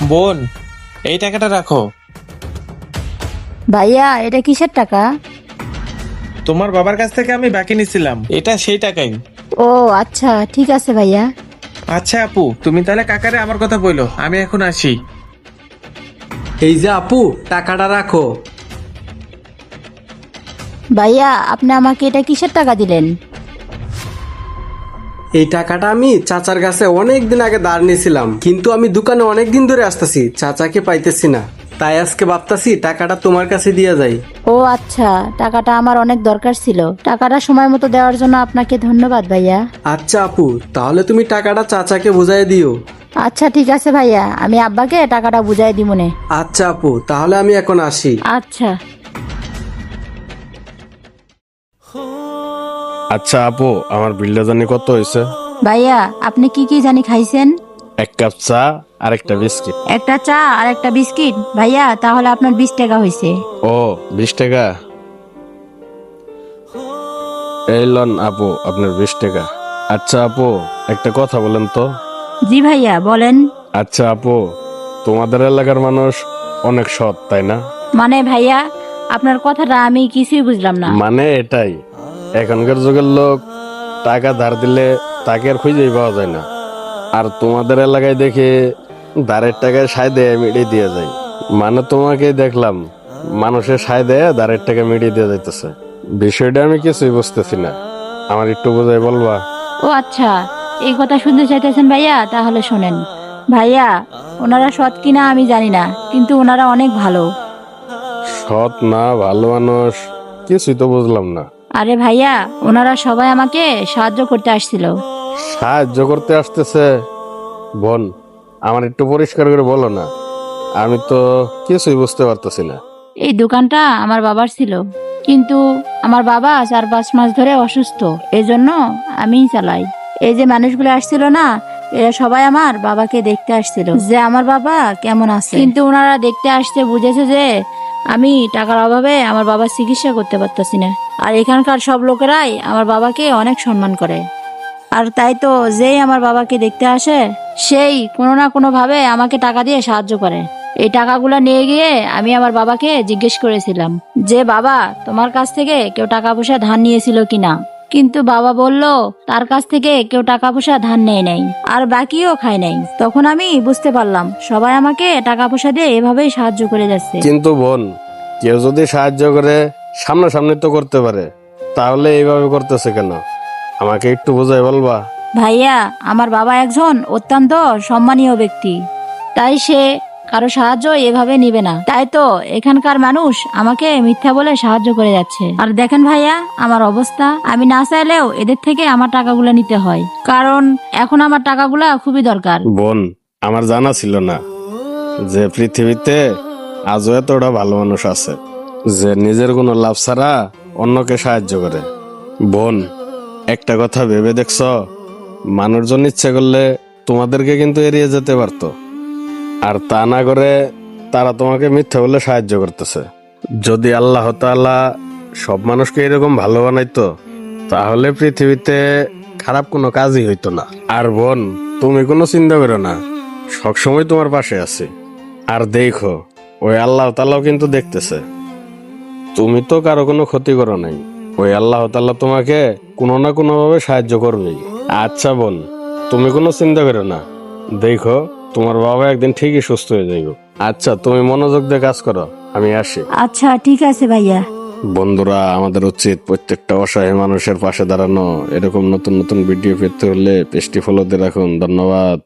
বোন, এই টাকাটা রাখো। ভাইয়া এটা কিসের টাকা? তোমার বাবার কাছ থেকে আমি বাকি নিছিলাম, এটা সেই টাকাই। ও আচ্ছা, ঠিক আছে ভাইয়া। আচ্ছা আপু, তুমি তাহলে কাকারে আমার কথা বইলো, আমি এখন আসি। এই যে আপু, টাকাটা রাখো। ভাইয়া আপনি আমাকে এটা কিসের টাকা দিলেন? এই টাকাটা আমি চাচার কাছে অনেক দিন আগে ধার নিয়েছিলাম, কিন্তু আমি দোকানে অনেক দিন ধরে আসতেছি, চাচাকে পাইতেছি না। তাই আজকে ভাবতাছি টাকাটা তোমার কাছে দিয়ে যাই। ও আচ্ছা, টাকাটা আমার অনেক দরকার ছিল। টাকাটা সময় মতো দেওয়ার জন্য আপনাকে ধন্যবাদ ভাইয়া। আচ্ছা আপু, তাহলে তুমি টাকাটা চাচাকে বুঝাই দিও। আচ্ছা ঠিক আছে ভাইয়া, আমি আব্বাকে টাকাটা বুঝাই দিব নে। আচ্ছা আপু, তাহলে আমি এখন আসি। আচ্ছা। আচ্ছা আপু, আমার বিলটা জানি কত হয়েছে? ভাইয়া আপনি কি কি জানি খাইছেন? 1 কাপ চা আর একটা বিস্কিট। একটা চা আর একটা বিস্কিট। ভাইয়া তাহলে আপনার 20 টাকা হয়েছে। ও, 20 টাকা। এই লন আপু, আপনার 20 টাকা। আচ্ছা আপু, একটা কথা বলেন তো। জি ভাইয়া বলেন। আচ্ছা আপু, তোমাদের এলাকার মানুষ অনেক সৎ, তাই না? মানে ভাইয়া, আপনার কথাটা আমি কিছুই বুঝলাম না। মানে এটাই, এখনকার যুগের লোক টাকা ধার দিলে তাকে আর খুঁজেই পাওয়া যায় না। আর তোমাদের এলাকায় দেখে ধারের টাকায় সায় দেয় মিটিয়ে দিয়ে যায়। মানে তোমাকে দেখলাম, মানুষের সায় দেয় ধারের টাকা মিটিয়ে দিয়ে যাইতেছে। বিষয়টা আমি কিছুই বুঝতেছি না, আমার একটু বোঝাই বলবা? ও আচ্ছা, এই কথা শুনতে চাইতেছেন ভাইয়া, তাহলে শোনেন। ভাইয়া, ওনারা সৎ কিনা আমি জানি না, কিন্তু ওনারা অনেক ভালো। সৎ না ভালো মানুষ, কিছুই তো বুঝলাম না। আরে ভাইয়া, ওনারা সবাই আমাকে সাহায্য করতে আসছিল। সাহায্য করতে আসতেছে? বোন, আমার একটু পরিষ্কার করে বলো না, আমি তো কিছুই বুঝতে পারতেছি না। এই দোকানটা আমার বাবার ছিল, কিন্তু আমার বাবা 4-5 মাস ধরে অসুস্থ, এজন্য আমিই চালাই। এই যে মানুষগুলো আসছিল না, এরা সবাই আমার বাবাকে দেখতে আসছিল যে আমার বাবা কেমন আছে। কিন্তু ওনারা দেখতে আসতে বুঝেছে যে আমি টাকার অভাবে আমার বাবার চিকিৎসা করতে পারতেছি না। আর এখানকার সব লোকেরাই আমার বাবাকে অনেক সম্মান করে। আর তাই তো যেই আমার বাবাকে দেখতে আসে, সেই কোনো না কোনো ভাবে আমাকে টাকা দিয়ে সাহায্য করে। এই টাকাগুলো নিয়ে গিয়ে আমি আমার বাবাকে জিজ্ঞেস করেছিলাম যে বাবা, তোমার কাছ থেকে কেউ টাকা পয়সা ধার নিয়েছিল কিনা। কিন্তু বাবা বলল তার কাছ থেকে কেউ টাকা পয়সা ধার নেয় নাই, আর বাকিও খায় নাই। তখন আমি বুঝতে পারলাম সবাই আমাকে টাকা পয়সা দিয়ে এভাবেই সাহায্য করে যাচ্ছে। কিন্তু বোন, কেউ যদি সাহায্য করে সামনাসামনি তো করতে পারে, তাহলে এইভাবে করতেছে কেন? আমাকে একটু বোঝাই বলবা? ভাইয়া, আমার বাবা একজন অত্যন্ত সম্মানীয় ব্যক্তি, তাই সে কারো সাহায্য এভাবে নিবে না। তাই তো এখানকার মানুষ আমাকে মিথ্যা বলে সাহায্য করে যাচ্ছে। আর দেখেন ভাইয়া, আমার অবস্থা, আমি না চাইলেও এদের থেকে আমার টাকাগুলো নিতে হয়, কারণ এখন আমার টাকাগুলা খুবই দরকার। বোন, আমার জানা ছিল না যে পৃথিবীতে আজও এতটা ভালো মানুষ আছে যে নিজের কোনো লাভ ছাড়া অন্যকে সাহায্য করে। বোন, একটা কথা ভেবে দেখছ, মানুষজন ইচ্ছে করলে তোমাদেরকে কিন্তু এড়িয়ে যেতে পারতো, আর তা না করে তারা তোমাকে মিথ্যা বলে সাহায্য করতেছে। যদি আল্লাহ তাআলা সব মানুষকে এরকম ভালো বানাইতো, তাহলে পৃথিবীতে খারাপ কোনো কাজই হইতো না। আর বোন, তুমি কোনো চিন্তা করো না, সবসময় তোমার পাশে আছি। আর দেখো, ওই আল্লাহ তাআলাও কিন্তু দেখতেছে, তুমি তো কারো কোনো ক্ষতি করো নাই। ওই আল্লাহ তাআলা তোমাকে কোনো না কোনো ভাবে সাহায্য করবেই। আচ্ছা বোন, তুমি কোনো চিন্তা করো না, দেখো তোমার বাবা একদিন ঠিকই সুস্থ হয়ে যাইব। আচ্ছা, তুমি মনোযোগ দিয়ে কাজ করো, আমি আসি। আচ্ছা ঠিক আছে ভাইয়া। বন্ধুরা, আমাদের উচিত প্রত্যেকটা অসহায় মানুষের পাশে দাঁড়ানো। এরকম নতুন নতুন ভিডিও পেতে হলে পেজটি ফলো দিয়ে রাখুন। ধন্যবাদ।